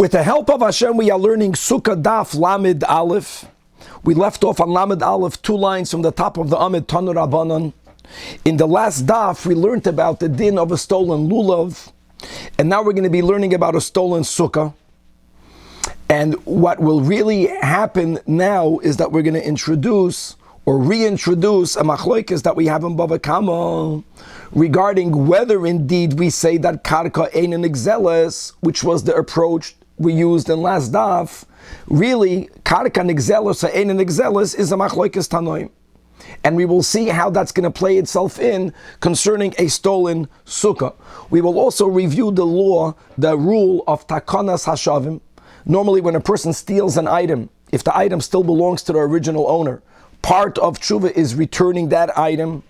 With the help of Hashem, we are learning Sukah Daf Lamed Aleph. We left off on Lamed Aleph 2 lines from the top of the Amid Tanu Rabbanon. In the last Daf, we learned about the din of a stolen lulav, and now we're going to be learning about a stolen Sukah. And what will really happen now is that we're going to introduce or reintroduce a machlokes that we have in Bava Kama regarding whether indeed we say that karka ein an exeles, which was the approach we used in last daf. Really, karka nigzelos or ein an exeles is a machlokes tanoim, and we will see how that's going to play itself in concerning a stolen sukkah. We will also review the law, the rule of takonas hashavim. Normally, when a person steals an item, if the item still belongs to the original owner, part of tshuva is returning that item.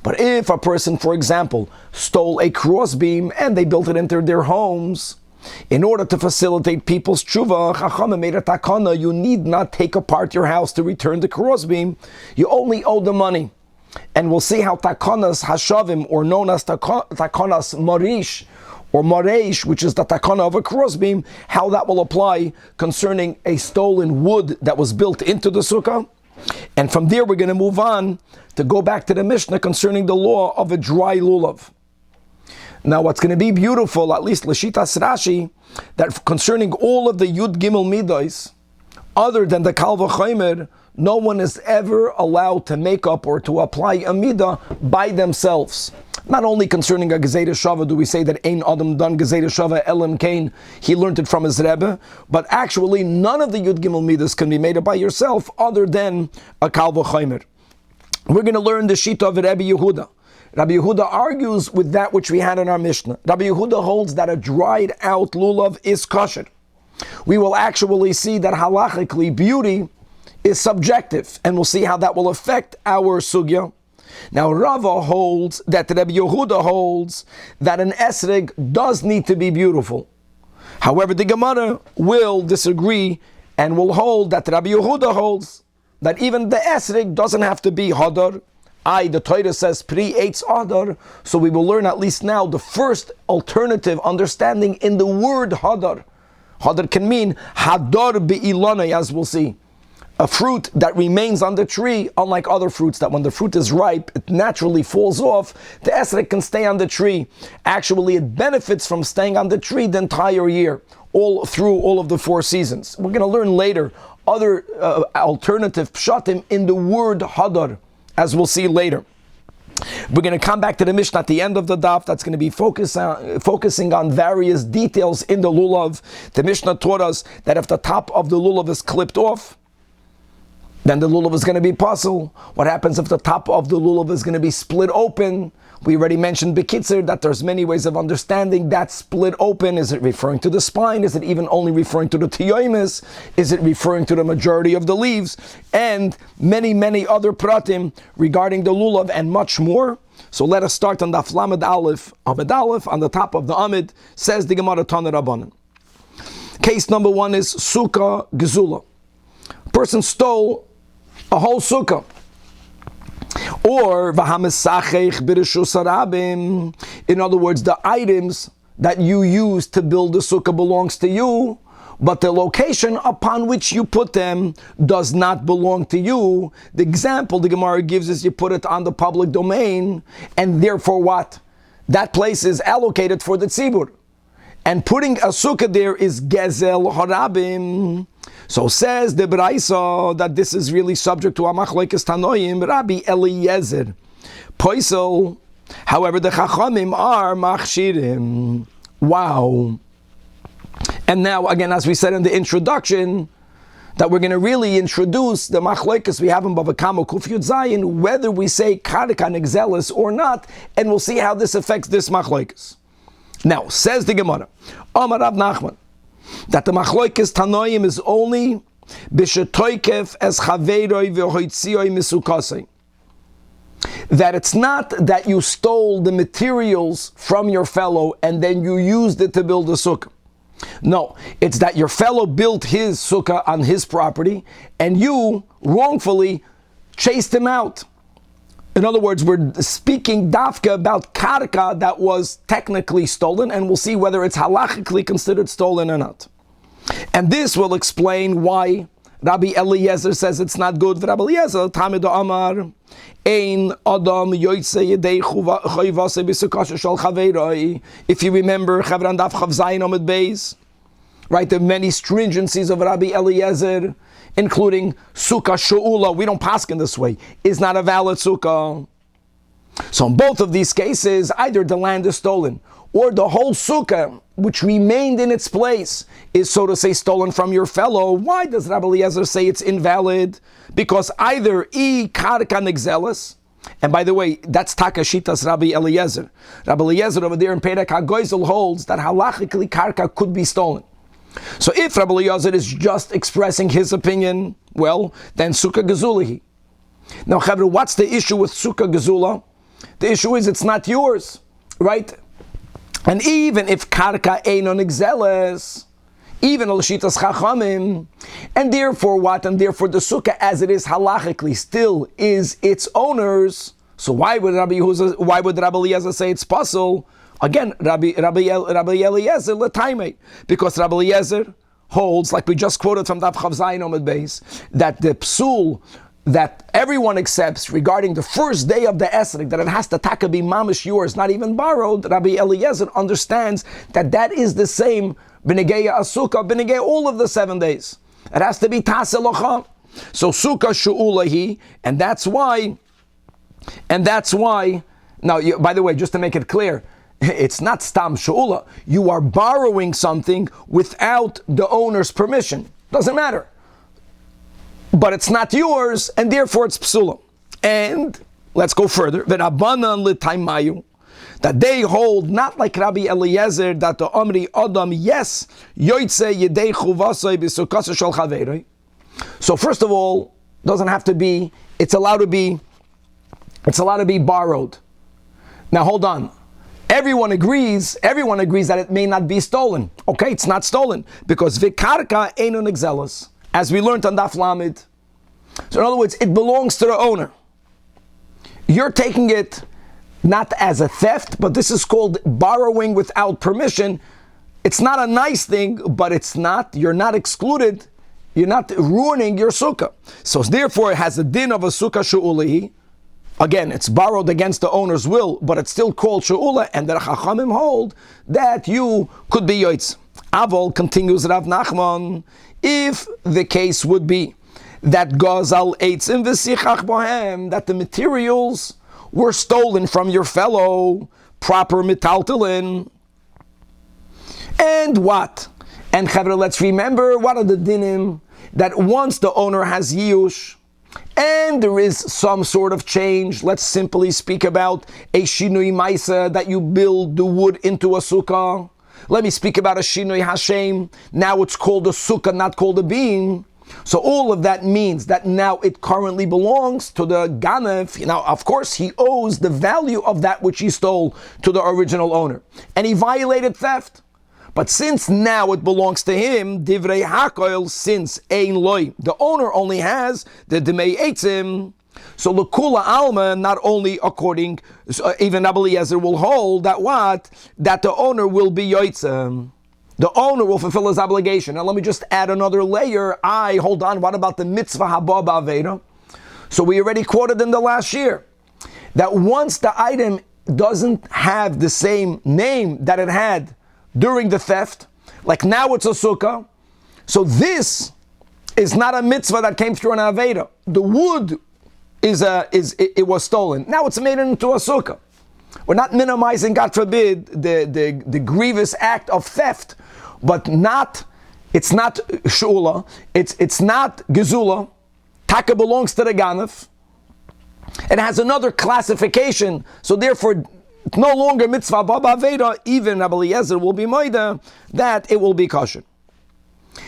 But if a person, for example, stole a crossbeam and they built it into their homes, in order to facilitate people's tshuva, Chachamim made a takana, you need not take apart your house to return the crossbeam. You only owe the money. And we'll see how takanas hashavim, or known as takanas marish, or mareish, which is the takana of a crossbeam, how that will apply concerning a stolen wood that was built into the sukkah. And from there we're going to move on to go back to the Mishnah concerning the law of a dry lulav. Now what's going to be beautiful, at least Lashitas Rashi, that concerning all of the Yud Gimel Midos, other than the Kal V'chomer, no one is ever allowed to make up or to apply a midah by themselves. Not only concerning a Gezerah Shava do we say that Ein Adam Dan Gezerah Shava Elam Kain, he learned it from his Rebbe, but actually none of the Yud Gimel Midas can be made up by yourself other than a Kal V'chomer. We're going to learn the Shita of Rabbi Yehuda. Rabbi Yehuda argues with that which we had in our Mishnah. Rabbi Yehuda holds that a dried out lulav is kosher. We will actually see that halachically beauty is subjective, and we'll see how that will affect our sugya. Now Rava holds that Rabbi Yehuda holds that an esrog does need to be beautiful. However, the Gemara will disagree and will hold that Rabbi Yehuda holds that even the esrog doesn't have to be hadar. The Torah says pri eitz hadar, so we will learn at least now the first alternative understanding in the word hadar. Hadar can mean hadar be'ilana, as we'll see. A fruit that remains on the tree, unlike other fruits that when the fruit is ripe, it naturally falls off. The esrog can stay on the tree. Actually, it benefits from staying on the tree the entire year, all through all of the 4 seasons. We're going to learn later other alternative pshatim in the word hadar, as we'll see later. We're going to come back to the Mishnah at the end of the daf that's going to be focusing on various details in the lulav. The Mishnah taught us that if the top of the lulav is clipped off, then the lulav is going to be puzzle. What happens if the top of the lulav is going to be split open? We already mentioned Bekitzer that there's many ways of understanding that split open. Is it referring to the spine? Is it even only referring to the tiyomis? Is it referring to the majority of the leaves? And many, many other pratim regarding the lulav and much more. So let us start on the Lamed Aleph, Amid Aleph, on the top of the Amid, says the Gemara Tana Rabbanan. Case number 1 is Sukah Gezula. A person stole a whole sukkah. Or v'hamesachech b'reshus harabim. In other words, the items that you use to build the sukkah belongs to you, but the location upon which you put them does not belong to you. The example the Gemara gives is you put it on the public domain, and therefore what? That place is allocated for the tzibur. And putting a sukkah there is gezel harabim. So says the Braisa that this is really subject to a machlokes tanoim, Rabbi Eliezer Poisel. However, the Chachamim are machshirim. Wow. And now, again, as we said in the introduction, that we're going to really introduce the machlokes we have in Bava Kama Kuf Yud Zayin, whether we say karka nigzelis or not, and we'll see how this affects this machlokes. Now, says the Gemara, Amar Rav Nachman, that the machlokes tanoim is only b'shetoykef as chaveiroi v'hoitzioi misukasei. That it's not that you stole the materials from your fellow and then you used it to build a sukkah. No, it's that your fellow built his sukkah on his property and you wrongfully chased him out. In other words, we're speaking dafka about karka that was technically stolen, and we'll see whether it's halachically considered stolen or not. And this will explain why Rabbi Eliezer says it's not good. Rabbi Eliezer, Tamid Amar, Ein Adam Yoitze Yedei Chayvase B'Sukah Shel Chaveroi. If you remember, Chavran Daf Chav Zayin Amid Beis, right? The many stringencies of Rabbi Eliezer, including Sukah She'ula, we don't paskin this way, is not a valid Sukah. So in both of these cases, either the land is stolen, or the whole Sukah, which remained in its place, is, so to say, stolen from your fellow. Why does Rabbi Eliezer say it's invalid? Because either karka nigzelis, and by the way, that's Takashitas Rabbi Eliezer. Rabbi Eliezer over there in Perek HaGoizel holds that halachically karka could be stolen. So if Rabbi Eliezer is just expressing his opinion, well, then Sukah Gezulahi. Now, Chavre, what's the issue with Sukah Gezula? The issue is it's not yours, right? And even if karka einon exeles, even al-shitas chachamim, and therefore what? And therefore the sukkah, as it is halachically, still is its owner's. So why would Rabbi Eliezer say it's possible? Again, Rabbi Eliezer letaimei, because Rabbi Eliezer holds, like we just quoted from Daf Chav Zayin Omid Beis, that the psul that everyone accepts regarding the first day of the Esrog, that it has to taka be mamish yours, not even borrowed. Rabbi Eliezer understands that that is the same b'negeya asukah, b'negeya all of the 7 days. It has to be taselocha. So Sukah she'ulahi, and that's why. Now, by the way, just to make it clear, it's not stam she'ula. You are borrowing something without the owner's permission. Doesn't matter. But it's not yours, and therefore it's psula. And let's go further. That they hold not like Rabbi Eliezer that the Omri Adam yes yoitze yedei chuvasei b'sukasa shel chaveroi. So first of all, doesn't have to be. It's allowed to be borrowed. Now hold on. Everyone agrees that it may not be stolen. Okay, it's not stolen because vikarka einon exelos, as we learned on Daf Lamed. So in other words, it belongs to the owner. You're taking it not as a theft, but this is called borrowing without permission. It's not a nice thing, but you're not excluded. You're not ruining your sukkah. So therefore it has the din of a sukkah she'ulahi. Again, it's borrowed against the owner's will, but it's still called she'ula, and the Chachamim hold that you could be yoitz. Avol, continues Rav Nachman, if the case would be that gazal eitzim v'sichach bohem, that the materials were stolen from your fellow, proper metaltalin, and what? And Chavre, let's remember, what are the dinim? That once the owner has yiush, and there is some sort of change, let's simply speak about a shinui maisa, that you build the wood into a sukkah. Let me speak about a shinui hashem. Now it's called a sukkah, not called a beam. So all of that means that now it currently belongs to the ganev. Now, of course, he owes the value of that which he stole to the original owner. And he violated theft. But since now it belongs to him, divrei hakoil, since ein loy, the owner only has the demei eitzim. So l'kula alma, not only according, even Rabbi Eliezer will hold that what? That the owner will be yoitzim. The owner will fulfill his obligation. Now let me just add another layer. Hold on, what about the mitzvah haba ba'aveda? So we already quoted in the last year that once the item doesn't have the same name that it had during the theft, like now it's a sukkah, so this is not a mitzvah that came through an aveda. The wood it was stolen. Now it's made into a sukkah. We're not minimizing, God forbid, the grievous act of theft, but it's not shula, it's not gezula. Taka belongs to the ganef. It has another classification, so therefore it's no longer mitzvah baba veda. Even Rabbi Eliezer will be moida that it will be kosher.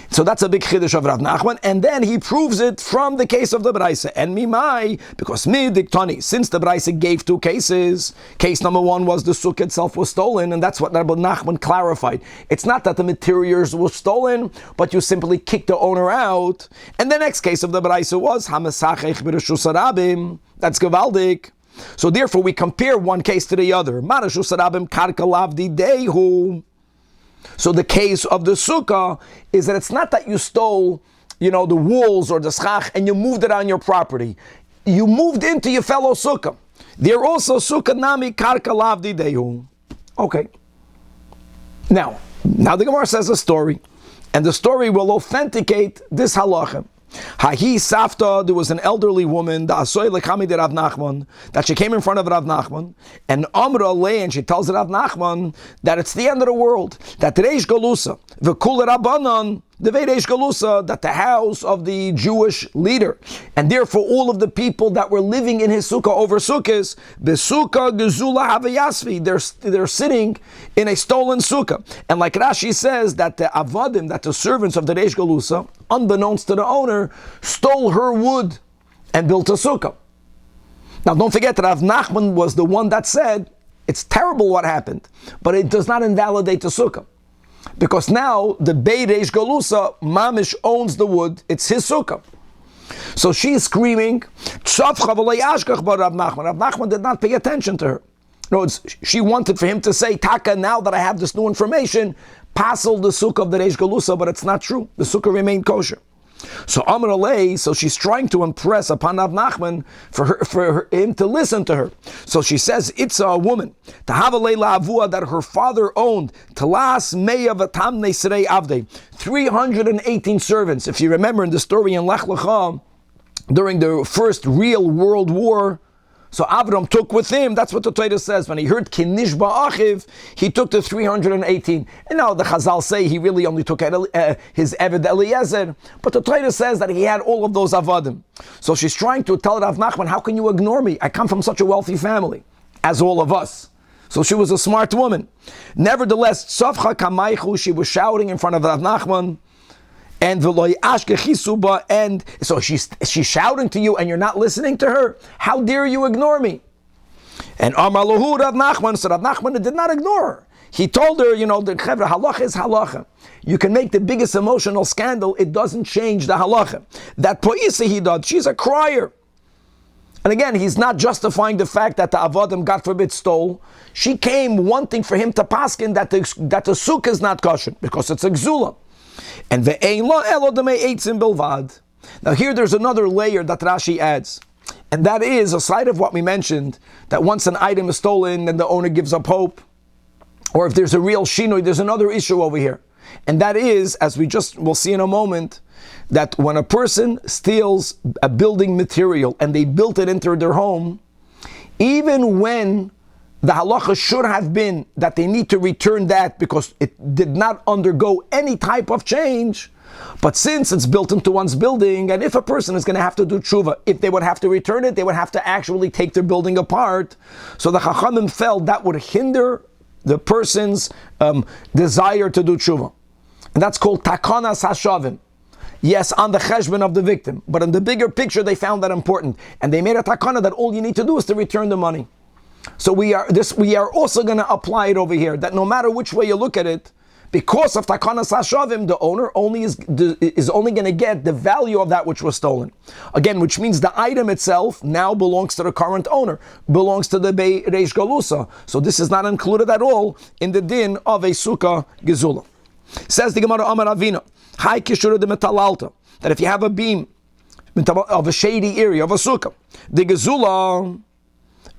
So that's a big chiddush of Rav Nachman, and then he proves it from the case of the Braise. And mimai, because diktani, since the Braise gave two cases, case number one was the sukkah itself was stolen, and that's what Rav Nachman clarified. It's not that the materials were stolen, but you simply kicked the owner out. And the next case of the Braise was hamasachech b'reshus harabim. That's gevaldik. So therefore we compare one case to the other. Marashus harabim karka lavdi dehu. So the case of the sukkah is that it's not that you stole, the walls or the schach and you moved it on your property. You moved into your fellow sukkah. They're also sukkah nami karka lavdi dehu. Okay. Now the Gemara says a story, and the story will authenticate this halacha. Hahi Safta, there was an elderly woman, that she came in front of Rav Nachman, and Amra lay, and she tells Rav Nachman that it's the end of the world, that Reish Galusa, V'kul Rabbanan, the Reish Galusa, that the house of the Jewish leader, and therefore all of the people that were living in his sukkah over sukkahs, Besukah Gezula Havayasvi, they're sitting in a stolen sukkah. And like Rashi says, that the Avadim, that the servants of the Reish Galusa, unbeknownst to the owner, stole her wood and built a sukkah. Now don't forget that Rav Nachman was the one that said, it's terrible what happened, but it does not invalidate the sukkah. Because now the Beit Reish Galusa, Mamish owns the wood, it's his sukkah. So she's screaming, Rav Nachman did not pay attention to her. No, she wanted for him to say, Taka, now that I have this new information, passel the sukkah of the Reish Galusa, but it's not true. The sukkah remained kosher. So Amr Alei, so she's trying to impress upon Rav Nachman for him to listen to her. So she says, it's a woman, that her father owned, 318 servants. If you remember in the story in Lech Lecha, during the first real world war, so Avram took with him, that's what the Torah says, when he heard Kinish Ba'achiv, he took the 318. And now the Chazal say he really only took his Eved Eliezer, but the Torah says that he had all of those Avadim. So she's trying to tell Rav Nachman, how can you ignore me? I come from such a wealthy family, as all of us. So she was a smart woman. Nevertheless, Tzavcha Kamaychu, she was shouting in front of Rav Nachman, and so she's shouting to you and you're not listening to her. How dare you ignore me? And Amar Lahu Rav Nachman, so Rav Nachman did not ignore her. He told her, the chevra, halacha is halacha. You can make the biggest emotional scandal, it doesn't change the halacha. That po'isa he did, she's a crier. And again, he's not justifying the fact that the Avadim, God forbid, stole. She came wanting for him to paskin that the sukkah is not kosher, because it's a gzula. And now here there's another layer that Rashi adds, and that is, aside of what we mentioned, that once an item is stolen and the owner gives up hope, or if there's a real shinoi, there's another issue over here, and that is, as we'll see in a moment, that when a person steals a building material and they built it into their home, even when the halacha should have been that they need to return that because it did not undergo any type of change. But since it's built into one's building, and if a person is going to have to do tshuva, if they would have to return it, they would have to actually take their building apart. So the Chachamim felt that would hinder the person's desire to do tshuva. And that's called takanas hashavim. Yes, on the cheshbon of the victim. But in the bigger picture, they found that important. And they made a takana that all you need to do is to return the money. So we are also going to apply it over here, that no matter which way you look at it, because of takanas hashavim, the owner is only going to get the value of that which was stolen. Again, which means the item itself now belongs to the current owner, belongs to the Beit Reish Galusa. So this is not included at all in the din of a sukkah gezula. Says the Gemara Amar Avina, Hai kishura de metalalta, that if you have a beam of a shady area of a sukkah, the gezula,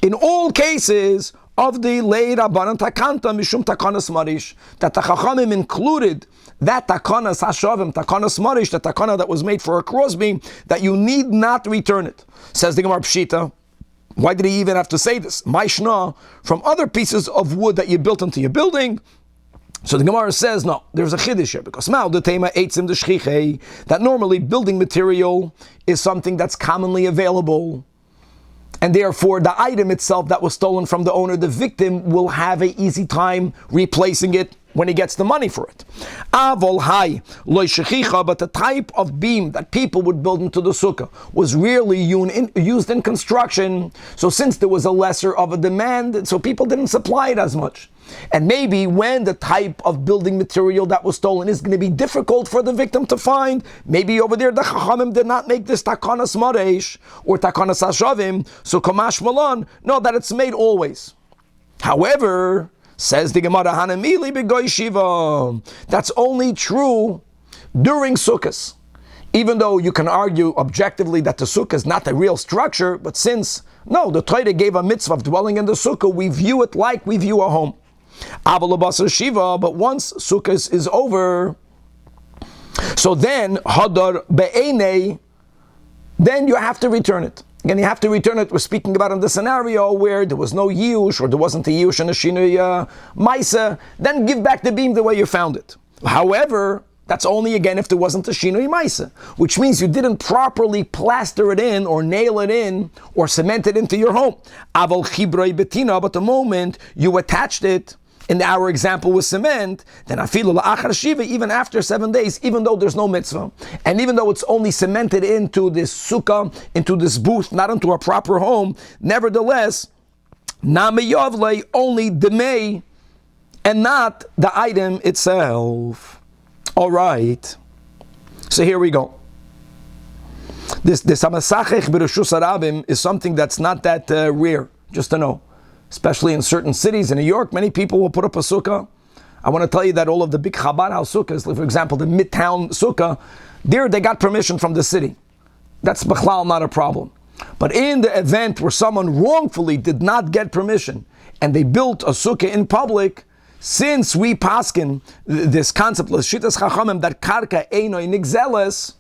in all cases of the lei rabbanan takanta mishum takanas marish, that the chachamim included that takanas hashavim, takanas marish, the takana that was made for a crossbeam, that you need not return it. Says the Gemara Pshita, why did he even have to say this? Mishnah, from other pieces of wood that you built into your building. So the Gemara says, no, there's a chiddush here, because that normally building material is something that's commonly available. And therefore, the item itself that was stolen from the owner, the victim, will have an easy time replacing it when he gets the money for it. Avol hai loy shechicha, but the type of beam that people would build into the sukkah was rarely used in construction. So since there was a lesser of a demand, so people didn't supply it as much. And maybe when the type of building material that was stolen is going to be difficult for the victim to find, maybe over there the Chachamim did not make this takanas maresh or takanas hashavim, so kamash malan, no, that it's made always. However, Says the Gemara, Hanamili b'goy shiva. That's only true during Sukkahs. Even though you can argue objectively that the Sukkah is not a real structure, but since, the Torah gave a mitzvah of dwelling in the Sukkah, we view it like we view a home. Aval shiva, but once Sukkah is over, so then, Hadar be'enei, then you have to return it. Again, you have to return it. We're speaking about in the scenario where there was no yiush, or there wasn't a yiush and a shinui maisa, then give back the beam the way you found it. However, that's only again if there wasn't a shinui maisa, which means you didn't properly plaster it in, or nail it in, or cement it into your home. Aval chibroi betina, but the moment you attached it, in our example with cement, then afilu la'achar shiva, even after 7 days, even though there's no mitzvah, and even though it's only cemented into this sukkah, into this booth, not into a proper home, nevertheless, namiyavle, only demei, and not the item itself. All right. So here we go. This hamasachech b'reshus harabim is something that's not that rare, just to know. Especially in certain cities. In New York, many people will put up a sukkah. I want to tell you that all of the big Chabad house sukkahs, like for example, the Midtown sukkah, there they got permission from the city. That's b'chlal not a problem. But in the event where someone wrongfully did not get permission and they built a sukkah in public, since we paskin this concept, l'shitas chachamim, that karka einoi nigzeles,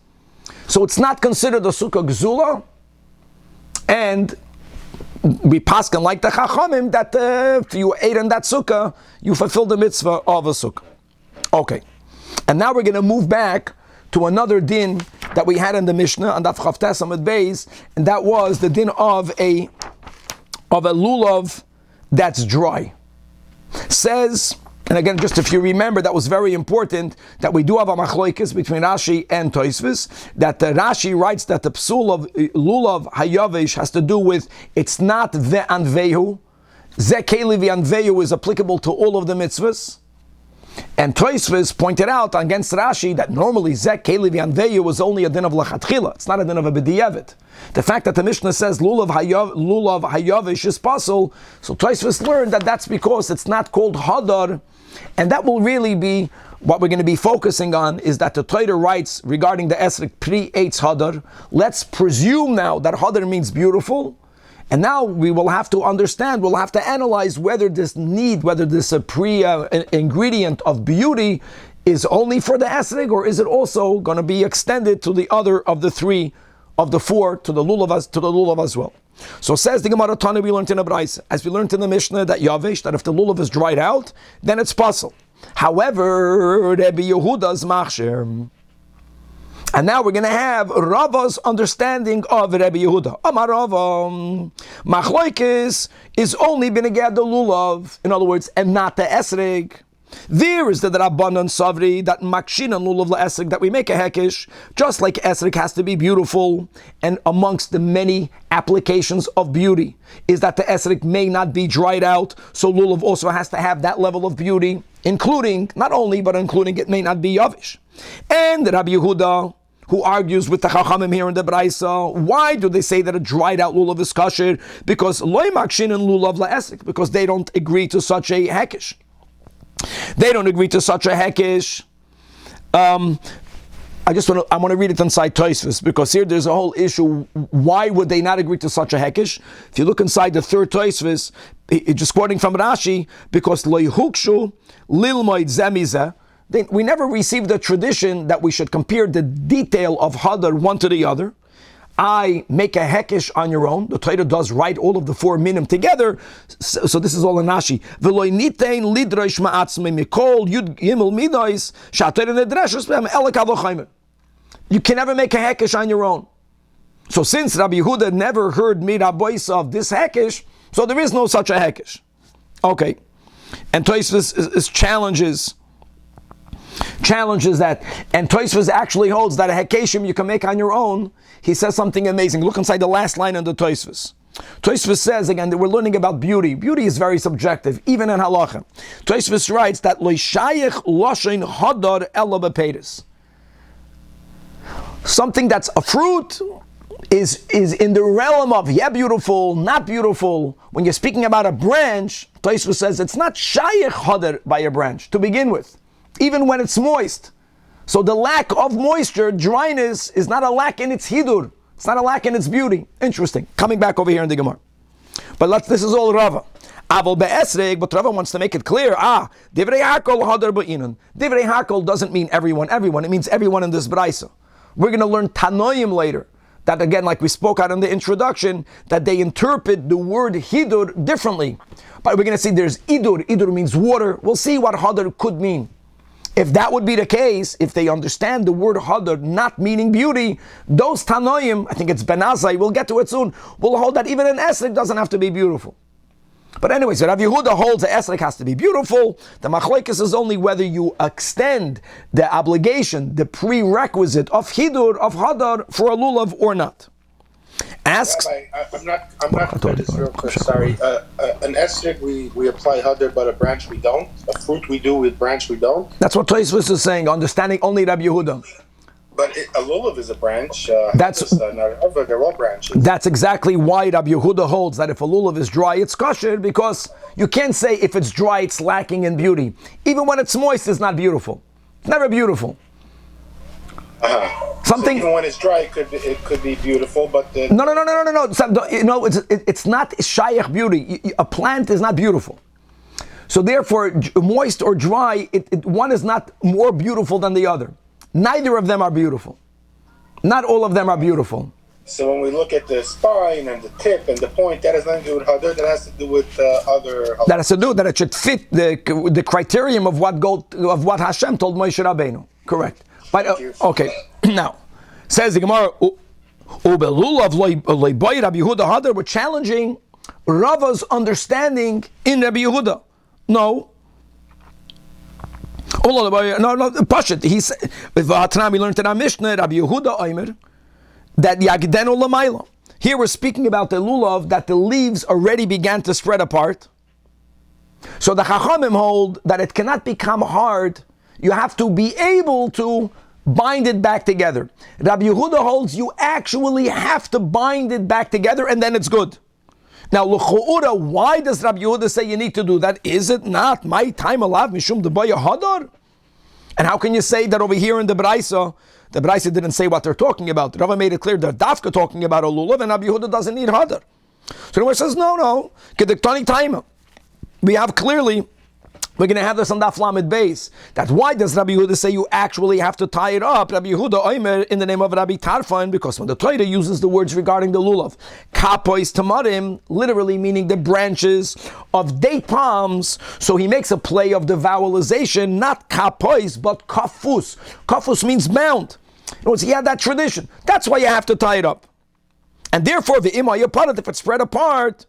so it's not considered a sukkah gzula, and we paskin like the chachamim that if you ate in that sukkah, you fulfilled the mitzvah of a sukkah. Okay, and now we're going to move back to another din that we had in the Mishnah on Daf Chavtes Amud Beis, and that was the din of a lulav that's dry. Says, and again, just if you remember, that was very important, that we do have a machloikis between Rashi and Tosfos, that Rashi writes that the psul of lulav hayavish has to do with, it's not ve'anvehu. Zekeli ve'anvehu is applicable to all of the mitzvahs. And Tosfos pointed out against Rashi that normally Zekeli ve'anvehu was only a din of lachatchila. It's not a din of a b'diavad. The fact that the Mishnah says lulav hayavish is pasul, so Tosfos learned that that's because it's not called hadar, and that will really be what we're going to be focusing on, is that the Torah writes regarding the esrog pre-eitz hadar. Let's presume now that hadar means beautiful, and now we will have to understand, we'll have to analyze whether this ingredient of beauty is only for the esrog, or is it also going to be extended to the other of the three, of the four, to the lulav as well. So says the Gemara Tana, we learned in a Braisa, as we learned in the Mishnah, that yavish, that if the lulav is dried out, then it's pasul. However, Rabbi Yehuda's machshir. And now we're going to have Rava's understanding of Rabbi Yehuda. Amar Rava, machloikis is only beneged the lulav, in other words, and not the esrog. There is the Rabbanan Savri that makshin and lulav la'esrog, that we make a hekesh, just like esrog has to be beautiful, and amongst the many applications of beauty is that the esrog may not be dried out, so lulav also has to have that level of beauty, including, not only, but including it may not be yavish. And Rabbi Yehuda, who argues with the Chachamim here in the Braisa, why do they say that a dried out lulav is kasher? Because loy makshin and lulav la'esrog, because they don't agree to such a hekesh. They don't agree to such a hekesh. I want to read it inside Tosfos, because here there's a whole issue. Why would they not agree to such a hekesh? If you look inside the third Tosfos, just quoting from Rashi, because lo yuhukshu lilmoid zemiza, we never received the tradition that we should compare the detail of hadar one to the other. I make a hekesh on your own. The Torah does write all of the four minim together. So this is all in Rashi. You can never make a hekesh on your own. So since Rabbi Yehuda never heard mirabois of this hekesh, so there is no such a hekesh. Okay. And Tosfos challenges that, and Tosfos actually holds that a hekeshim you can make on your own. He says something amazing. Look inside the last line in the Tosfos. Tosfos says, again, that we're learning about beauty. Beauty is very subjective, even in halacha. Tosfos writes that lo shayich loshin hadar ela b'peiros. Something that's a fruit is in the realm of beautiful, not beautiful. When you're speaking about a branch, Tosfos says it's not shayach hadar by a branch to begin with, even when it's moist. So the lack of moisture, dryness, is not a lack in its hidur. It's not a lack in its beauty. Interesting. Coming back over here in the Gemara. But this is all Rava. Aval be'esreg, but Rava wants to make it clear. Divrei hakol hadar ba'inan. Divrei hakol doesn't mean everyone. It means everyone in this braisa. We're going to learn Tanoim later. That again, like we spoke out in the introduction, that they interpret the word hidur differently. But we're going to see there's idur. Idur means water. We'll see what hadar could mean. If that would be the case, if they understand the word hadar not meaning beauty, those Tanoim, I think it's Ben Azai, we'll get to it soon, will hold that even an esrog doesn't have to be beautiful. But anyway, so Rav Yehuda holds the esrog has to be beautiful. The machlokes is only whether you extend the obligation, the prerequisite of hidur, of hadar, for a lulav or not. Asks. Rabbi, I'm not this real quick. Sorry. An esrog we apply hadar, but a branch we don't. A fruit we do, with branch we don't. That's what Tosfos is saying. Understanding only Rav Yehuda. But a lulav is a branch. They're all branches. That's exactly why Rabbi Yehuda holds that if a lulav is dry, it's kosher, because you can't say if it's dry, it's lacking in beauty. Even when it's moist, it's not beautiful. It's never beautiful. Something. So even when it's dry, it could be beautiful, but no. So, it's not shayach beauty. A plant is not beautiful. So therefore, moist or dry, one is not more beautiful than the other. Neither of them are beautiful. Not all of them are beautiful. So when we look at the spine and the tip and the point, that has nothing to do with hadar. That has to do with other. That has to do that it should fit the criterion of what Hashem told Moshe Rabbeinu. Correct. But okay. Now says the Gemara, we're challenging Rava's understanding in Rabbi Yehuda. No. No, Pashit. He said, we learned in our Mishnah, Rabbi Yehuda Omer, that Yagdenu Lamaila. Here we're speaking about the lulav that the leaves already began to spread apart. So the Chachamim hold that it cannot become hard. You have to be able to bind it back together. Rabbi Yehuda holds you actually have to bind it back together and then it's good. Now, l'chu'ura, why does Rabbi Yehuda say you need to do that? Is it not my time alav mishum debaya hadar? And how can you say that over here in the Braisa didn't say what they're talking about? Rava made it clear they're dafka talking about a lulav, and Rabbi Yehuda doesn't need hadar. So the Gemara says, no, kedektani taima. We have clearly. We're going to have this on Daf Lamed Beis. That why does Rabbi Yehuda say you actually have to tie it up? Rabbi Yehuda Omer in the name of Rabbi Tarfon, because when the Torah uses the words regarding the lulav, kapois tamarim, literally meaning the branches of date palms. So he makes a play of the vowelization, not kapois but kafus. Kafus means bound. In other words, he had that tradition. That's why you have to tie it up. And therefore, the imay apart, if it's spread apart,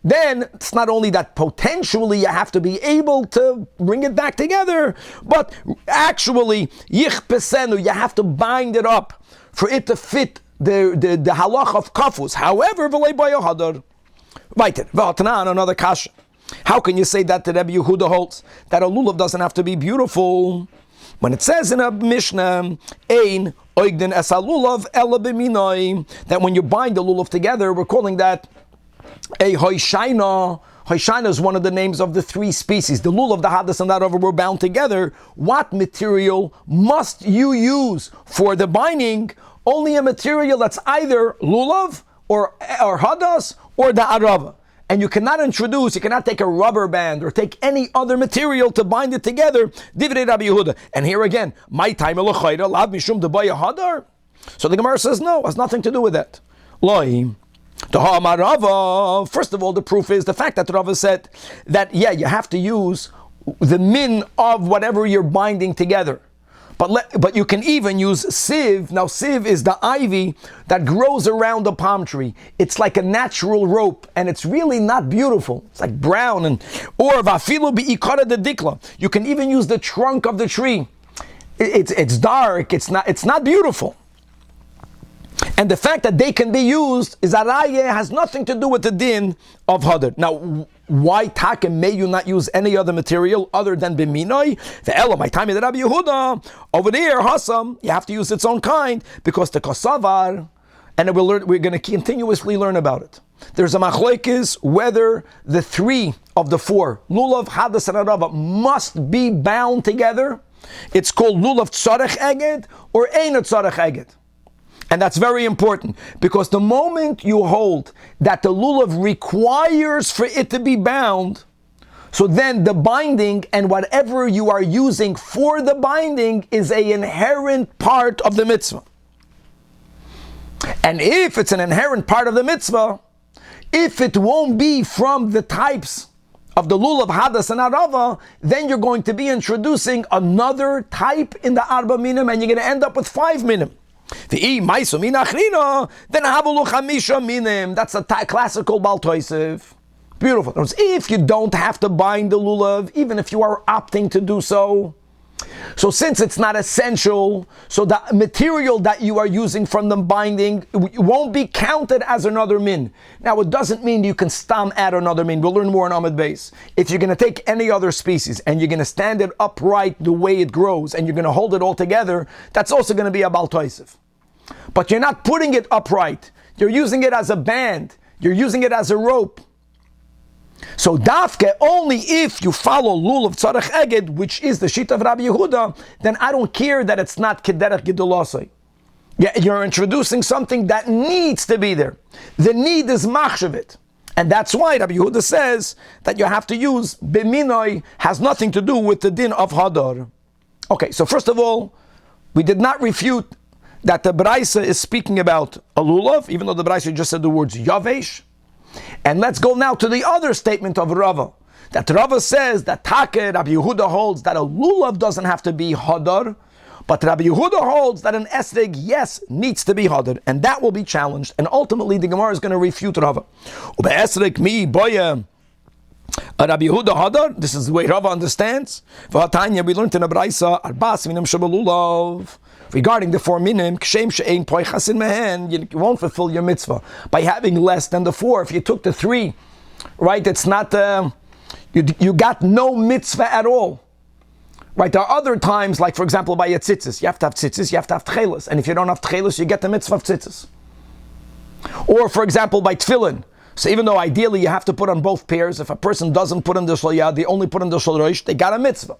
then it's not only that potentially you have to be able to bring it back together, but actually, yichpesenu, you have to bind it up for it to fit the halach of kafus. However, v'lei baya hadar. Weiter, v'atanan, another kasha. How can you say that the Rebbe Yehuda holds that a lulav doesn't have to be beautiful? When it says in a Mishnah, ein oigden es lulav ela b'minoi, that when you bind the lulav together, we're calling that a hoishaina. Hoishaina is one of the names of the three species. The lulav, the hadas, and that over were bound together. What material must you use for the binding? Only a material that's either lulav or hadas or the arava. And you cannot take a rubber band or take any other material to bind it together. Divrei Rabbi Yehuda. And here again, my time elachayra lav mishum debaya hadar. So the Gemara says no, has nothing to do with that. Loi. First of all, the proof is the fact that Rava said that, you have to use the min of whatever you're binding together. But you can even use sieve. Now, sieve is the ivy that grows around a palm tree. It's like a natural rope, and it's really not beautiful. It's like brown. Or vafilu bi'ikara de dikla. You can even use the trunk of the tree. It's dark. It's not beautiful. And the fact that they can be used is arayeh, has nothing to do with the din of hadar. Now, why takem may you not use any other material other than b'minoi? The ela, my time in the Rabbi Yehuda over there, Hassan, you have to use its own kind because the kasavar and we're going to continuously learn about it. There's a machlokes whether the 3 of the 4, lulav, hadas, and arava, must be bound together. It's called lulav tzarech eged or ein tzarech eged. And that's very important, because the moment you hold that the lulav requires for it to be bound, so then the binding and whatever you are using for the binding is an inherent part of the mitzvah. And if it's an inherent part of the mitzvah, if it won't be from the types of the lulav, hadas, and arava, then you're going to be introducing another type in the arba minim, and you're going to end up with 5 minim. Then havulu chamisha minim. That's a classical Baal Tosef. Beautiful. If you don't have to bind the lulav, even if you are opting to do so, so since it's not essential, so the material that you are using from the binding won't be counted as another min. Now, it doesn't mean you can stam add another min. We'll learn more on Amud Beis. If you're going to take any other species and you're going to stand it upright the way it grows and you're going to hold it all together, that's also going to be a Baal Tosef. But you're not putting it upright. You're using it as a band. You're using it as a rope. So dafke, only if you follow lulav tzarech eged, which is the sheet of Rabbi Yehuda, then I don't care that it's not kederech gedulasei. Yeah, you're introducing something that needs to be there. The need is machshavit. And that's why Rabbi Yehuda says that you have to use biminoi, has nothing to do with the din of hadar. Okay, so first of all, we did not refute that the Braisa is speaking about a lulav, even though the Braisa just said the words yavesh. And let's go now to the other statement of Rava. That Rava says that Take, Rabbi Yehuda holds that a lulav doesn't have to be hadar, but Rabbi Yehuda holds that an esrog, yes, needs to be hadar, and that will be challenged. And ultimately, the Gemara is going to refute Rava. Ube esrog mi boya Rabbi Yehuda hadar. This is the way Rava understands. V'hatanya, we learned in a Braisa arbas minam shabalulav. Regarding the 4 minim, you won't fulfill your mitzvah by having less than the 4. If you took the 3, right, it's not, you got no mitzvah at all. Right, there are other times, like for example by a tzitzis, you have to have tzitzis, you have to have tchelis, and if you don't have tchelis, you get the mitzvah of tzitzis. Or for example by tefillin, so even though ideally you have to put on both pairs, if a person doesn't put on the shalyah, they only put on the shalroish, they got a mitzvah.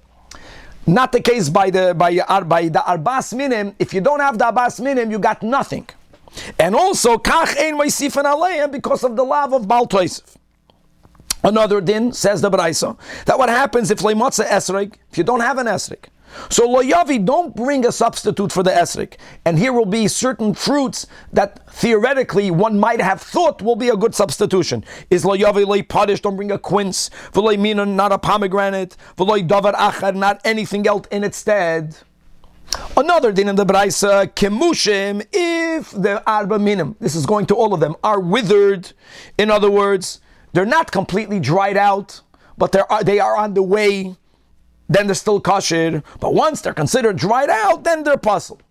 Not the case by the arbas minim. If you don't have the arbas minim, you got nothing. And also, kach ein moisifan aleim, because of the love of Baal Tosef. Another din, says the Braisa, that what happens if leimotza esrog, if you don't have an esrog. So lo yavi, don't bring a substitute for the esrog. And here will be certain fruits that theoretically one might have thought will be a good substitution. Is lo yavi lo padish, don't bring a quince. V'lo minon, not a pomegranate. V'lo davar achar, not anything else in its stead. Another din in the Braisa, kemushim, if the arba minim, this is going to all of them, are withered. In other words, they're not completely dried out, but they are on the way. Then they're still kosher, but once they're considered dried out, then they're puzzled.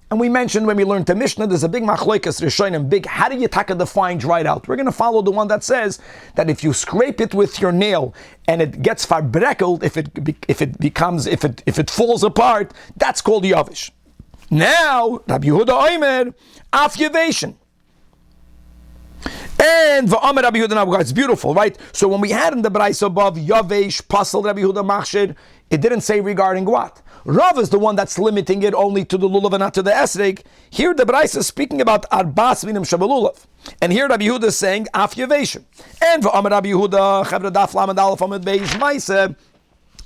And we mentioned when we learned the Mishnah, there's a big machlokes rishonim, big, how do you define dried out? We're going to follow the one that says that if you scrape it with your nail and it gets farbreckled, if it falls apart, that's called yavish. Now, Rabbi Yehuda Omer, af yavation. And v'amer Rabbi Yehuda, it's beautiful, right? So when we had in the Braisa above, yavesh, pasal, Rabbi Yehuda machshir, it didn't say regarding what? Rav is the one that's limiting it only to the lulav and not to the esrog. Here the Braisa is speaking about arbas minim shabalulav. And here Rabbi Yehuda is saying af yaveshim. And v'amer Rabbi Yehuda, chavra daf lamad alef amid beis maise,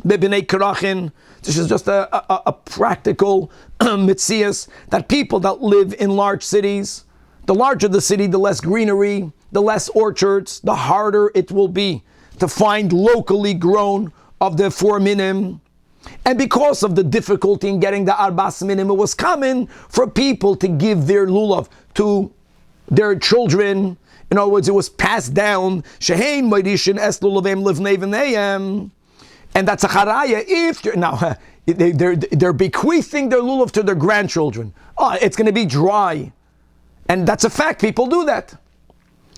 bebinei karachin. This is just a practical mitzias that people that live in large cities, the larger the city, the less greenery, the less orchards, the harder it will be to find locally grown of the 4 minim. And because of the difficulty in getting the arbas minim, it was common for people to give their lulav to their children. In other words, it was passed down. Shehein moidishin es lulavim livnei v'neihem. And that's a charaya. If you're, now, they're bequeathing their lulav to their grandchildren. Oh, it's going to be dry. And that's a fact. People do that.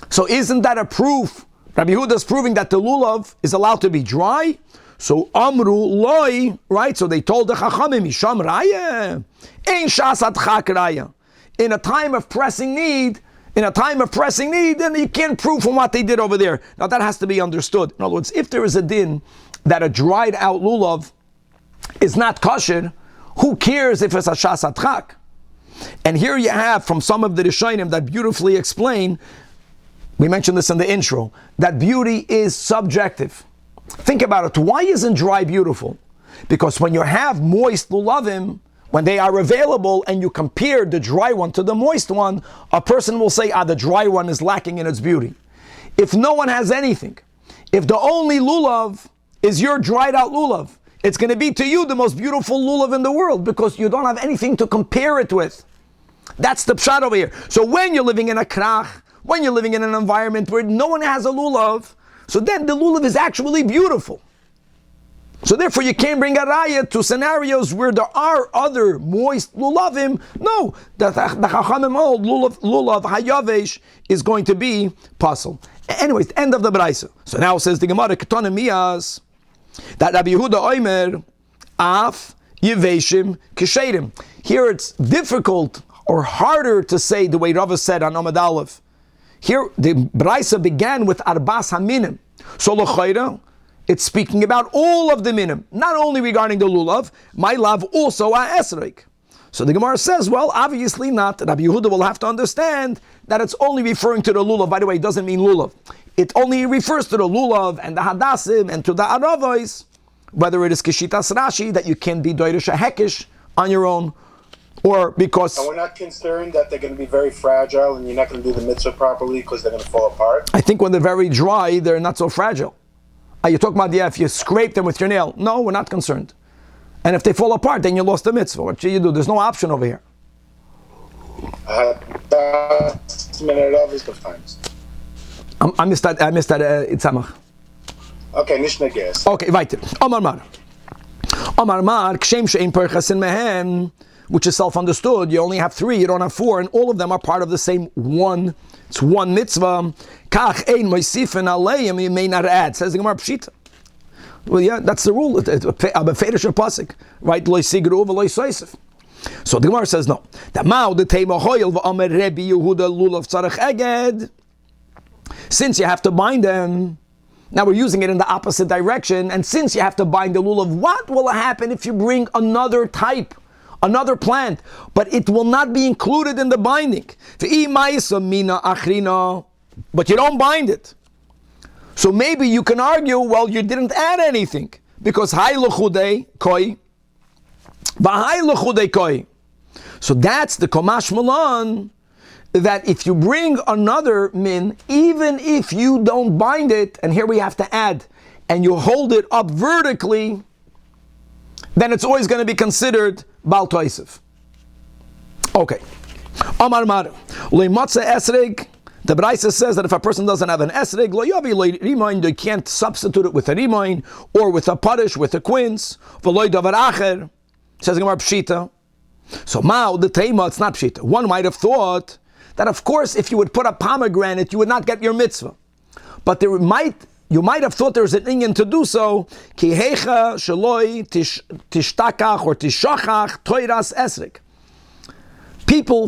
So isn't that a proof? Rabbi Yehuda is proving that the lulav is allowed to be dry. So amru loi, right? So they told the chachamim, misham raya, ein shasat chak raya. in a time of pressing need, then you can't prove from what they did over there. Now that has to be understood. In other words, if there is a din that a dried out lulav is not kosher, who cares if it's a shas atchak? And here you have from some of the Rishonim that beautifully explain, we mentioned this in the intro, that beauty is subjective. Think about it. Why isn't dry beautiful? Because when you have moist lulavim, when they are available and you compare the dry one to the moist one, a person will say, the dry one is lacking in its beauty. If no one has anything, if the only lulav is your dried out lulav, it's going to be to you the most beautiful lulav in the world because you don't have anything to compare it with. That's the pshat over here. So when you're living in a krach, when you're living in an environment where no one has a lulav, so then the lulav is actually beautiful. So therefore you can't bring a raya to scenarios where there are other moist lulavim. No, the chachamim hold lulav hayavesh is going to be pasul. Anyways, end of the brayso. So now says the Gemara Ketana Miyas that Rabbi Yehuda Omer af yeveshim kisherim. Here it's difficult or harder to say the way Rava said on Amud Aleph. Here the brayso began with arbas haminim. So l'chayra, it's speaking about all of the minim, not only regarding the lulav, my love also a esrek. So the Gemara says, well, obviously not. Rabbi Yehuda will have to understand that it's only referring to the lulav. By the way, it doesn't mean lulav. It only refers to the lulav and the hadassim and to the aravos, whether it is kishitas Rashi, that you can be doirish a hekish on your own, or because... And we're not concerned that they're going to be very fragile and you're not going to do the mitzvah properly because they're going to fall apart? I think when they're very dry, they're not so fragile. Are you talking about if you scrape them with your nail? No, we're not concerned. And if they fall apart, then you lost the mitzvah. What should you do? There's no option over here. I missed that Itzamach. Okay, Mishnah guess. Okay, weiter. Omar Mar, Kshem Shein Perchasin Mehem, which is self-understood. You only have 3, you don't have 4, and all of them are part of the same one. It's one mitzvah. Kach ein moisifin aleim, you may not add. Says the Gemara Pshita. Well, yeah, that's the rule. Abeferish pasuk, right? Lo sigru v'lo soisif. So the Gemara says no. The ma'u the tema hoyel v'amer Rebbe Yehuda lulav tzarech eged. Since you have to bind them, now we're using it in the opposite direction. And since you have to bind the lulav, what will happen if you bring another type? Another plant, but it will not be included in the binding. But you don't bind it. So maybe you can argue, well, you didn't add anything. Because so that's the Komash Malan, that if you bring another min, even if you don't bind it, and here we have to add, and you hold it up vertically, then it's always going to be considered Bal Toisif. Okay. Amar Mar. Le'matza esreg. The Braisa says that if a person doesn't have an esreg, lo yavi lo rimoin, they can't substitute it with a rimoin, or with a parish, with a quince. V'lo davar acher. Says Gemara Pshita. So Mao, the Tema, it's not Pshita. One might have thought that, of course, if you would put a pomegranate, you would not get your mitzvah. But you might have thought there was an inyan to do so. Ki hecha sheloi tishtakach or tishachach toiras esrik.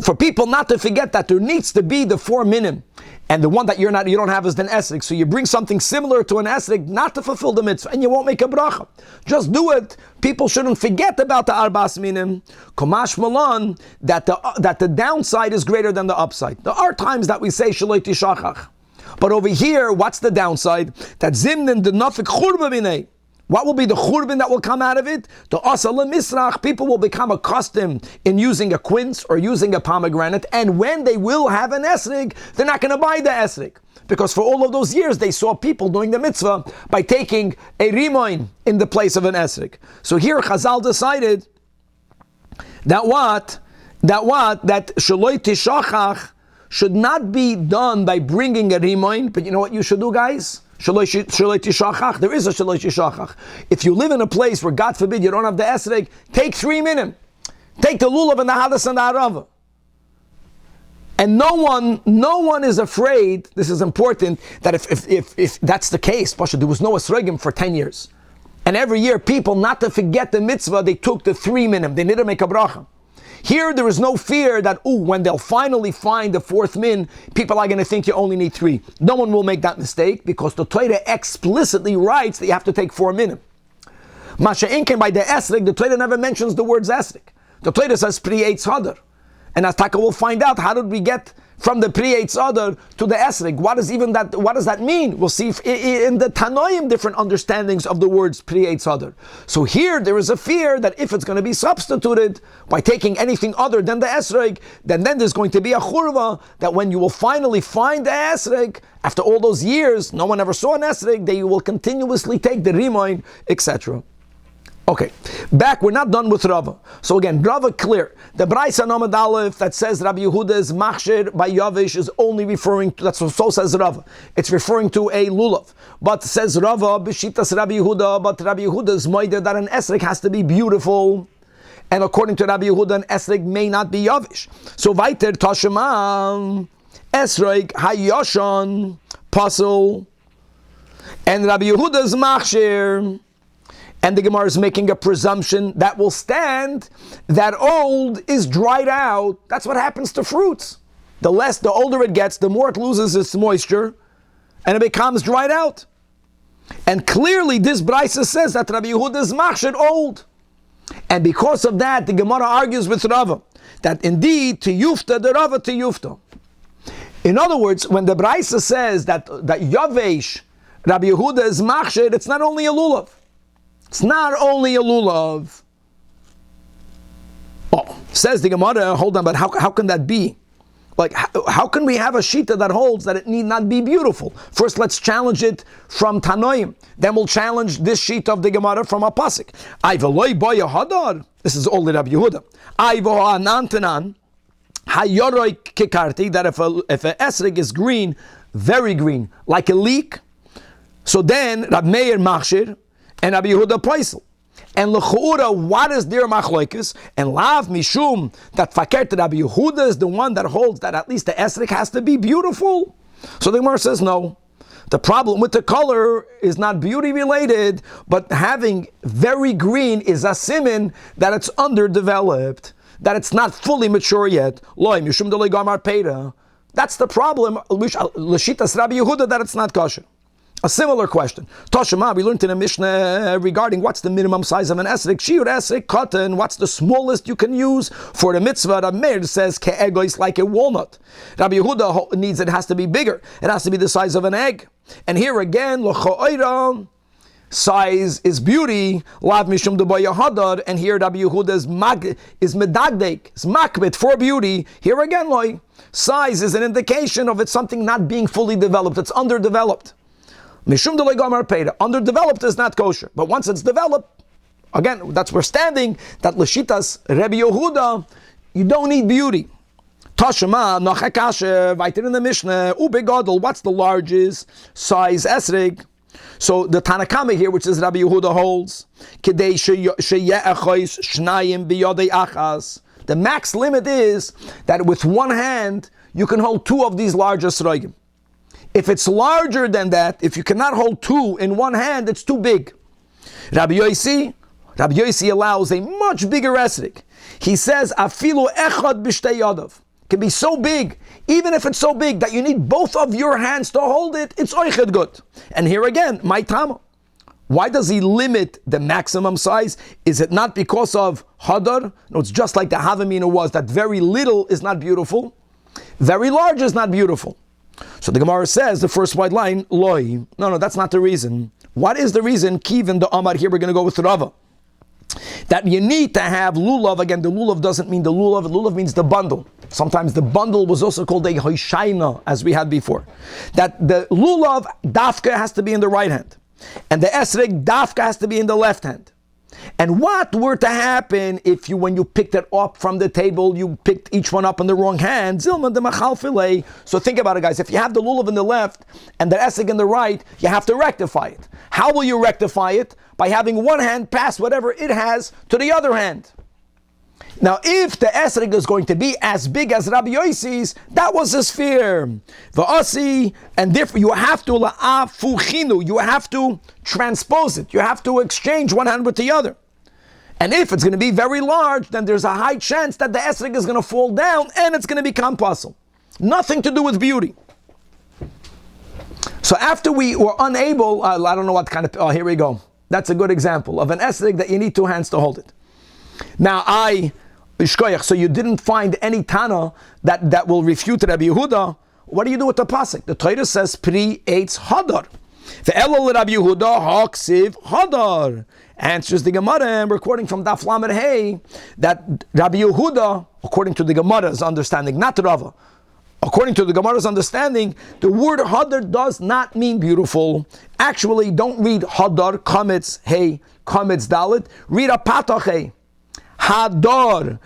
For people not to forget that there needs to be the 4 minim, and the one that you don't have is the esrik. So you bring something similar to an esrik not to fulfill the mitzvah, and you won't make a bracha. Just do it. People shouldn't forget about the arbas minim. Komash malan, that the downside is greater than the upside. There are times that we say sheloi tishachach. But over here, what's the downside? That zimnin the nafik churba minei. What will be the churban that will come out of it? The asala misrach. People will become accustomed in using a quince or using a pomegranate, and when they will have an esrig, they're not going to buy the esrig. Because for all of those years, they saw people doing the mitzvah by taking a rimoin in the place of an esrig. So here Chazal decided that shaloi tishachach should not be done by bringing a rimoin, but you know what you should do, guys? Shaloi tishachach. There is a shaloi tishachach. If you live in a place where, God forbid, you don't have the esreg, take 3 minim. Take the lulav and the hadas and the harava. And no one is afraid, this is important, that if that's the case, Pasha, there was no esregim for 10 years. And every year, people, not to forget the mitzvah, they took the 3 minim. They didn't make a bracha. Here there is no fear that, when they'll finally find the fourth min, people are going to think you only need 3. No one will make that mistake because the Torah explicitly writes that you have to take 4 minim. Masha Inken by the Esrik, the Torah never mentions the words Esrik. The Torah says Pri Eitz Hadar. And as Taka will find out, how did we get from the Pri Eitz Hadar to the Esrik? What does that mean? We'll see in the Tanoim different understandings of the words Pri Eitz Hadar. So here there is a fear that if it's going to be substituted by taking anything other than the Esrik, then there's going to be a churva that when you will finally find the Esrik, after all those years, no one ever saw an Esrik, that you will continuously take the Rimoin, etc. Okay, back, we're not done with Rava. So again, Rava clear. The Braisa Nomad Aleph that says Rabbi Yehuda's machshir by Yavish is only referring to, so says Rava. It's referring to a lulav. But says Rava, B'shitas Rabbi Yehuda, but Rabbi Yehuda's moide that an esrik has to be beautiful. And according to Rabbi Yehuda, an esrik may not be Yavish. So weiter, Tashema, esrik, hayashon, pasul, and Rabbi Yehuda's machshir. And the Gemara is making a presumption that will stand that old is dried out. That's what happens to fruits. The older it gets, the more it loses its moisture, and it becomes dried out. And clearly this Braisa says that Rabbi Yehuda's machshir old. And because of that, the Gemara argues with Rava, that indeed, to yufta, the Rava to yufta. In other words, when the Braisa says that Yavesh, Rabbi Yehuda is machshir, it's not only a lulav. It's not only a lulav. Says the Gemara, hold on, but how can that be? Like, how can we have a shita that holds that it need not be beautiful? First, let's challenge it from Tanoim. Then we'll challenge this shita of the Gemara from a pasuk. Ayvaloi boya hadar. This is only Rabbi Yehuda. Ayvo anantanan hayoroi kikarti. That if a esrig is green, very green, like a leek, so then Rab Meir machshir, and Rabbi Yehuda Paisel. And l'chu'ura, what is their machlokes? And lav mishum, that fakert Rabbi Yehuda is the one that holds that at least the esrik has to be beautiful. So the Gemara says no. The problem with the color is not beauty related, but having very green is a siman that it's underdeveloped, that it's not fully mature yet. Loi mishum deloi gamar peira. That's the problem. L'shitas Rabbi Yehuda that it's not kosher. A similar question. Toshima, we learned in a Mishnah regarding what's the minimum size of an esrik. Shiur esrik, cotton, what's the smallest you can use for the mitzvah? Rabbi Meir says, ke'egois, like a walnut. Rabbi Yehuda needs it has to be bigger. It has to be the size of an egg. And here again, l'cho'oira, size is beauty, lav mishum deboya hadar, and here Rabbi Yehuda is medagdek, is makbet for beauty. Here again, loy, size is an indication of it's something not being fully developed, it's underdeveloped. Mishum delay gamar peida. Underdeveloped is not kosher. But once it's developed, again, that's where standing, that l'shitas Rabbi Yehuda, you don't need beauty. Tashema, nachakashe, weiter in the Mishnah, ubegadol, what's the largest size esrig? So the Tanakama here, which is Rabbi Yehuda holds, kedei sheyeh echos shnayim biyodei achas. The max limit is that with one hand, you can hold 2 of these large esrogim. If it's larger than that, if you cannot hold 2 in one hand, it's too big. Rabbi Yosi allows a much bigger esrik. He says, afilu echad b'shtei yadav. It can be so big, even if it's so big that you need both of your hands to hold it, it's oiched good. And here again, my tama. Why does he limit the maximum size? Is it not because of hadar? No, it's just like the Havamina was, that very little is not beautiful, very large is not beautiful. So the Gemara says, the first white line, loy. No, that's not the reason. What is the reason? Kivin the Amar, here we're going to go with Rava. That you need to have lulav. Again, the lulav doesn't mean the lulav. Lulav means the bundle. Sometimes the bundle was also called a hoshayna, as we had before. That the lulav, dafka, has to be in the right hand. And the esreg, dafka, has to be in the left hand. And what were to happen if when you picked it up from the table, you picked each one up in the wrong hand? Zilman de machal filei. So think about it, guys. If you have the lulav in the left and the esreg in the right, you have to rectify it. How will you rectify it? By having one hand pass whatever it has to the other hand. Now, if the esreg is going to be as big as Rabbi Yossi's, that was his fear. V'asi, and therefore you have to la'afuchinu, you have to transpose it, you have to exchange one hand with the other. And if it's going to be very large, then there's a high chance that the esrog is going to fall down and it's going to become pasul. Nothing to do with beauty. So after we were unable, I don't know what kind of, here we go. That's a good example of an esrog that you need 2 hands to hold it. Now so you didn't find any Tana that will refute Rabbi Yehuda. What do you do with the pasuk? The Torah says, Pri eitz hadar. Ve'elo Rabbi Yehuda haksiv hadar. Answers the Gemara, and we're quoting from Daf Lamed Hey, that Rabbi Yehuda, according to the Gemara's understanding, not Rava, according to the Gemara's understanding, the word hadar does not mean beautiful. Actually, don't read hadar, kametz, hey, kametz, dalit. Read a patach, hey. Hadar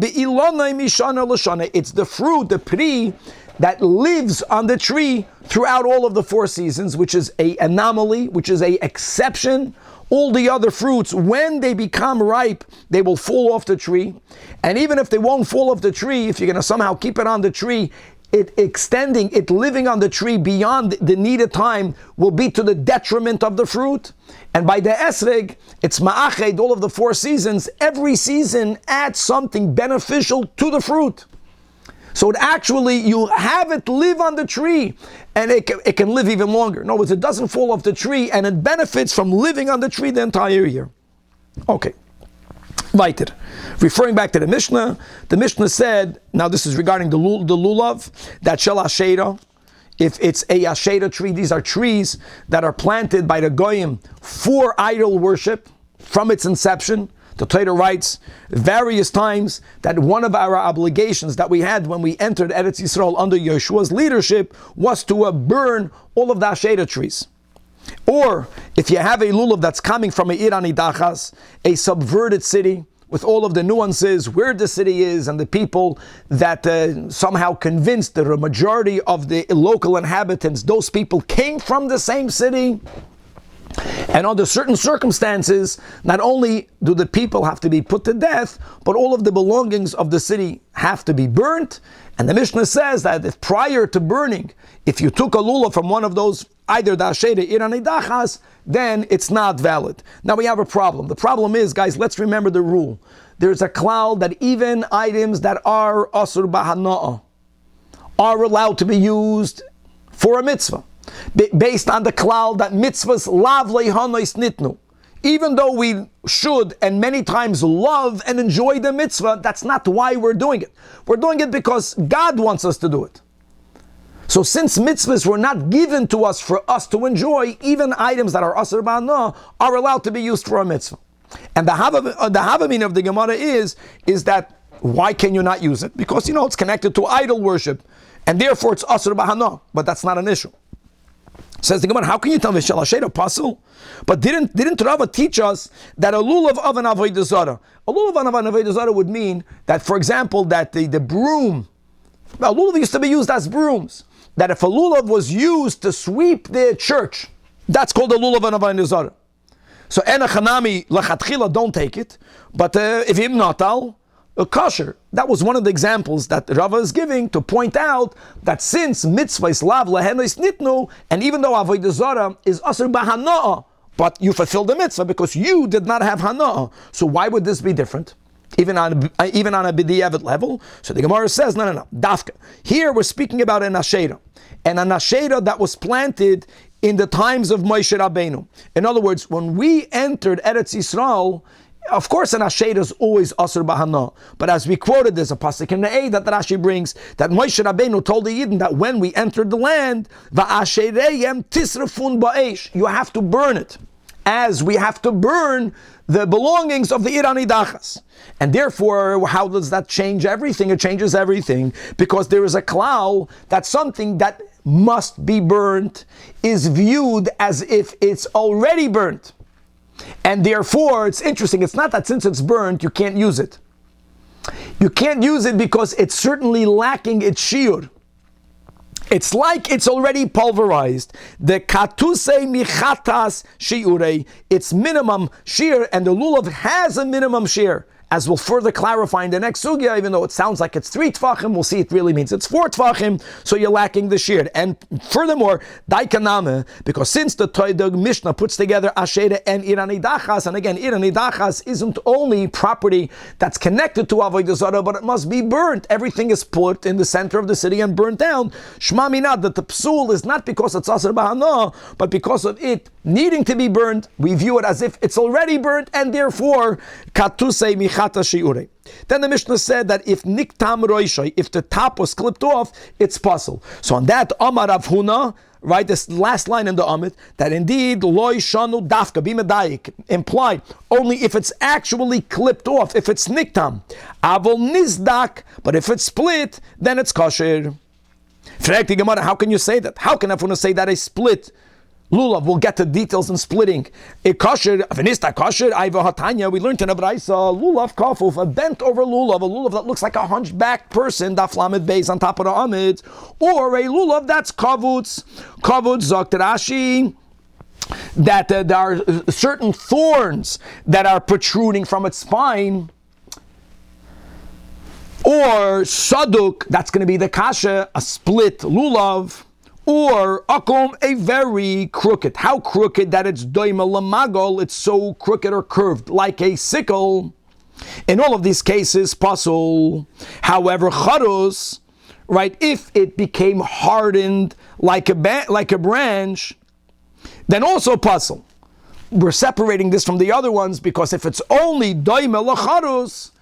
be'ilonai mishana l'shana. It's the fruit, the pri, that lives on the tree throughout all of the 4 seasons, which is a anomaly, which is a exception. All the other fruits, when they become ripe, they will fall off the tree. And even if they won't fall off the tree, if you're going to somehow keep it on the tree, it living on the tree beyond the needed time will be to the detriment of the fruit. And by the esrog, it's ma'ached, all of the 4 seasons. Every season adds something beneficial to the fruit. So it actually, you have it live on the tree, and it can live even longer. In other words, it doesn't fall off the tree, and it benefits from living on the tree the entire year. Okay. Weiter. Referring back to the Mishnah said, now this is regarding the lulav, that shel ashera, if it's a ashera tree, these are trees that are planted by the goyim for idol worship from its inception. The Torah writes various times that one of our obligations that we had when we entered Eretz Yisrael under Yeshua's leadership was to burn all of the ashera trees. Or if you have a lulav that's coming from a Irani Dachas, a subverted city, with all of the nuances, where the city is and the people that somehow convinced the majority of the local inhabitants, those people came from the same city. And under certain circumstances, not only do the people have to be put to death, but all of the belongings of the city have to be burnt. And the Mishnah says that if prior to burning, if you took a lulav from one of those, either the Ashera Irani Dachas, then it's not valid. Now we have a problem. The problem is, guys, let's remember the rule. There's a cloud that even items that are asur b'hana'ah are allowed to be used for a mitzvah, based on the cloud that mitzvahs lav leihanois nitnu. Even though we should and many times love and enjoy the mitzvah, that's not why we're doing it. We're doing it because God wants us to do it. So since mitzvahs were not given to us for us to enjoy, even items that are asur b'hana'ah are allowed to be used for a mitzvah. And the havamin of the Gemara is that why can you not use it? Because it's connected to idol worship, and therefore it's asur b'hana'ah. But that's not an issue. Says the Gemara, how can you tell me shel ashera pasul? But didn't Rava teach us that a lulav of an avodah zarah? A lulav of an avodah zarah would mean that, for example, that the broom, a lulav used to be used as brooms. That if a lulav was used to sweep the church, that's called a lulav of an avodah zarah. So enachanami lachatchila, don't take it. But if im natal, a kosher. That was one of the examples that Rava is giving to point out that since mitzvah is lav lehenos nitnu, and even though avodah zarah is asur b'hana'ah, but you fulfilled the mitzvah because you did not have hana'ah. So why would this be different? Even on a b'di'evet level. So the Gemara says, no, dafka. Here we're speaking about an ashera, and an ashera that was planted in the times of Moshe Rabbeinu. In other words, when we entered Eretz Yisrael, of course, an ashera is always asur b'hana'ah. But as we quoted, there's a pasuk in the Eid that Rashi brings that Moshe Rabbeinu told the Yidden that when we entered the land, va'ashereyem tisrafun ba'esh, you have to burn it, as we have to burn the belongings of the Irani Dachas. And therefore, how does that change everything? It changes everything because there is a klal that something that must be burnt is viewed as if it's already burnt. And therefore, it's interesting. It's not that since it's burnt, you can't use it. You can't use it because it's certainly lacking its shiur. It's like it's already pulverized. The katuse michatas shiurei, its minimum shiur, and the lulav has a minimum shiur. as we'll further clarify in the next sugya, even though it sounds like it's 3 tfachim, we'll see it really means it's 4 tfachim, so you're lacking the shiur. And furthermore, daikaname, because since the Mishnah puts together Asherah and Iranidachas, and again, Iranidachas isn't only property that's connected to Avodah Zarah, but it must be burnt. Everything is put in the center of the city and burnt down. Shma minad, that the psul is not because it's Asr Bahana, but because of it needing to be burnt. We view it as if it's already burnt, and therefore, katusei michata shiure. Then the Mishnah said that if niktam roishay, if the top was clipped off, it's puzzle. So on that, Amar Rav Huna, right, this last line in the Amit, that indeed loy shanu dafka bimedayik, implied only if it's actually clipped off, if it's niktam. Avol nizdak, but if it's split, then it's kosher. Frag the Gemara, how can you say that? How can Rav Huna say that a split lulav? We'll get to details in splitting. A kosher, v'nista kosher, aiva hatanya. We learned in a brayso, lulav kafuf, a bent over lulav, a lulav that looks like a hunchback person, daf lamed beis on top of the amid, or a lulav that's kavutz. Kavutz zokt Rashi, that there are certain thorns that are protruding from its spine. Or saduk, that's going to be the kasha, a split lulav. Or akum, a very crooked. How crooked that it's doima lamagol, it's so crooked or curved, like a sickle. In all of these cases, pasul. However, charus, right, if it became hardened like a branch, then also pasul. We're separating this from the other ones because if it's only doima lacharus,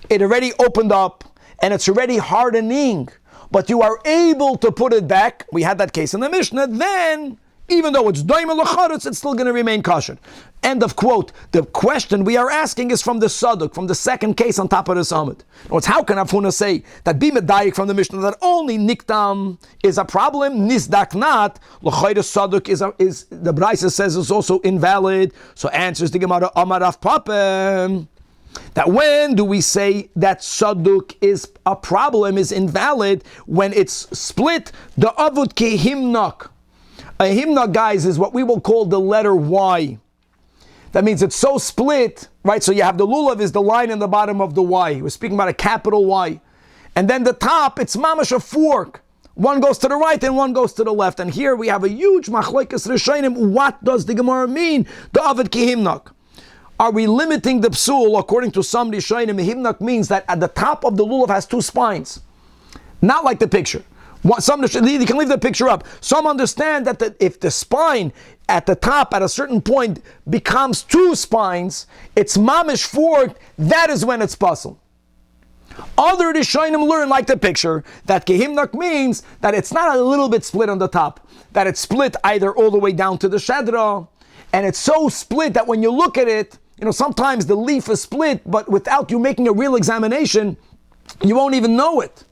it already opened up and it's already hardening, but you are able to put it back. We had that case in the Mishnah. Then, even though it's doima lacharutz, it's still going to remain kosher. End of quote. The question we are asking is from the saduk, from the second case on top of the summit. How can Rav Huna say that bimedayik from the Mishnah that only niktam is a problem, nisdak not? L'chayr saduk is the Brisa says is also invalid. So answers the Gemara Amar Rav Papa. That when do we say that saduk is a problem, is invalid, when it's split? The avut ki himnak. A himnak, guys, is what we will call the letter Y. That means it's so split, right? So you have the lulav is the line in the bottom of the Y. We're speaking about a capital Y. And then the top, it's mamash a fork. One goes to the right and one goes to the left. And here we have a huge machlokes rishonim. What does the Gemara mean? The avut ki himnak. Are we limiting the psul according to some rishonim? Himnak means that at the top of the lulav has 2 spines, not like the picture. Some you can leave the picture up. Some understand that if the spine at the top at a certain point becomes 2 spines, it's mamish forked. That is when it's puzzle. Other rishonim learn like the picture that kehimnak means that it's not a little bit split on the top, that it's split either all the way down to the shadra, and it's so split that when you look at it, sometimes the leaf is split, but without you making a real examination, you won't even know it.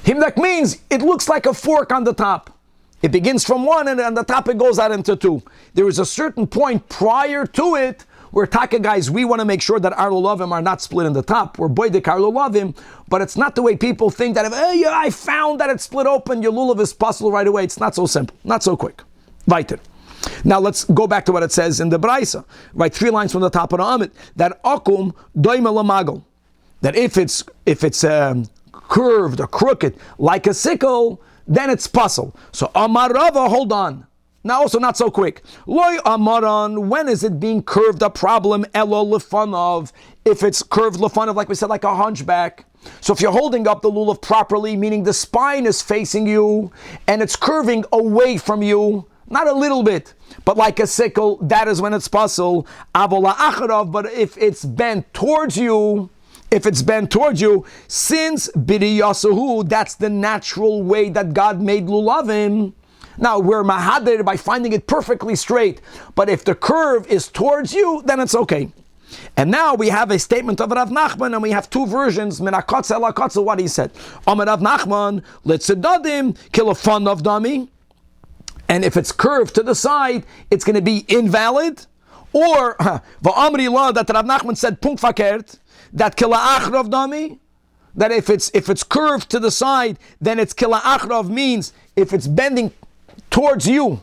Himdak means it looks like a fork on the top. It begins from 1 and on the top it goes out into 2. There is a certain point prior to it where taka guys, we want to make sure that our lulavim are not split in the top. We're boidik our lulavim, but it's not the way people think that if I found that it's split open, your lulav is possible right away. It's not so simple, not so quick. Weiter. Now let's go back to what it says in the Braisa, right? 3 lines from the top of the Amit, that akum doima lamagol, that if it's curved or crooked like a sickle, then it's puzzle. So amarava, hold on. Now also not so quick. Loy amaran, when is it being curved a problem? Elo lefanov, if it's curved lefanov, like we said, like a hunchback. So if you're holding up the lulav properly, meaning the spine is facing you and it's curving away from you, not a little bit, but like a sickle, that is when it's puzzle. Avola acharav, but if it's bent towards you, since b'riyasahu, that's the natural way that God made lulavim. Now we're mahadir by finding it perfectly straight, but if the curve is towards you, then it's okay. And now we have a statement of Rav Nachman, and we have 2 versions. Min hakotza el hakotza, what he said. Amar Rav Nachman, letzedadim kilofan of dami. And if it's curved to the side, it's going to be invalid. Or va'amri la, that Rav Nachman said punkt fakert, that kila achrav dami, that if it's curved to the side, then it's kila achrav, means if it's bending towards you,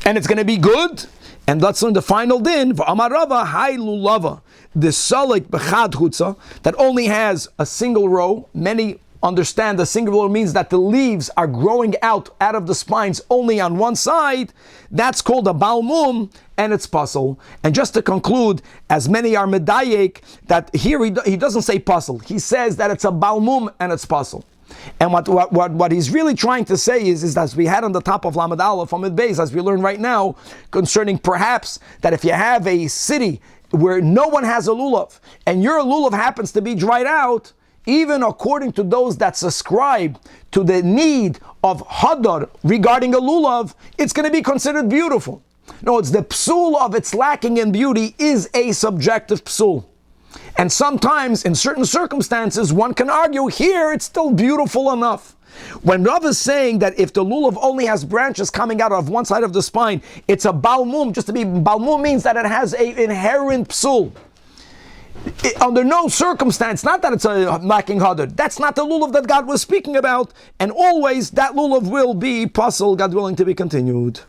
and it's going to be good. And let's learn the final din, Amar Rava, Hai Lulava, the Salik Bechad Chutza, that only has a single row. Many understand the single row means that the leaves are growing out of the spines only on one side. That's called a balmum, and it's puzzle. And just to conclude, as many are medayek, that here he doesn't say puzzle. He says that it's a balmum and it's puzzle. And what he's really trying to say is as we had on the top of Lamed Aleph, Amid Beis, as we learn right now, concerning perhaps that if you have a city where no one has a lulav, and your lulav happens to be dried out, even according to those that subscribe to the need of hadar regarding a lulav, it's going to be considered beautiful. No, it's the psul of its lacking in beauty is a subjective psul. And sometimes, in certain circumstances, one can argue here it's still beautiful enough. When Rav is saying that if the lulav only has branches coming out of one side of the spine, it's a balmum. Just to be balmum means that it has an inherent psul. Under no circumstance, not that it's a lacking hadar, that's not the lulav that God was speaking about, and always that lulav will be puzzle, God willing, to be continued.